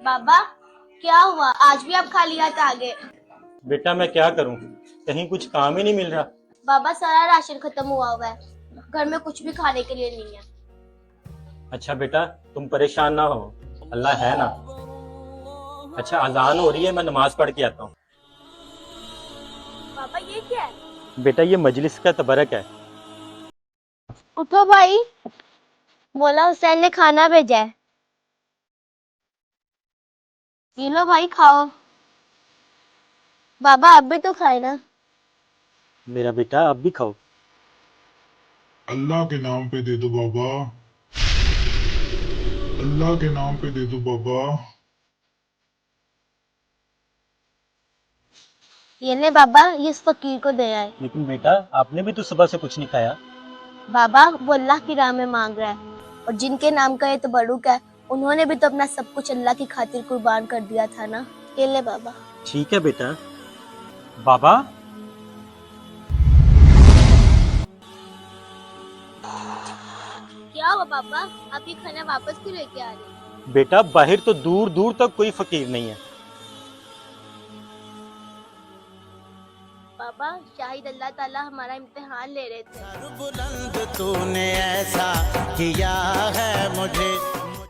बाबा, क्या हुआ? आज भी आप खाली हाथ आ गए? बेटा मैं क्या करूं, कहीं कुछ काम ही नहीं मिल रहा। बाबा, सारा राशन खत्म हुआ है। घर में कुछ भी खाने के लिए नहीं है। अच्छा बेटा, तुम परेशान ना हो, अल्लाह है ना। अच्छा अजान हो रही है, मैं नमाज पढ़ के आता हूँ। बाबा, ये क्या है? बेटा ये मजलिस का तबरक है। उठो भाई, बोला हुसैन ने खाना भेजा है। ये लो भाई, खाओ। बाबा, अब भी तो खाए ना। मेरा बेटा अब भी खाओ। अल्लाह के नाम पे दे दो बाबा। अल्लाह के नाम पे दे दो बाबा। ये ले बाबा, ये इस फकीर को दे आए। लेकिन बेटा आपने भी तो सुबह से कुछ नहीं खाया। बाबा, वो अल्लाह की राह में मांग रहा है, और जिनके नाम का ये तबरुक है, उन्होंने भी तो अपना सब कुछ अल्लाह की खातिर कुर्बान कर दिया था ना। ये ले बाबा। ठीक है बेटा। बाबा, क्या हुआ बाबा? आप ये खाना वापस क्यों लेके आ रहे हैं? बेटा बाहर तो दूर दूर तक कोई फकीर नहीं है। बाबा, शाहिद अल्लाह ताला हमारा इम्तिहान ले रहे थे। बुलंद तूने ऐसा किया है मुझे।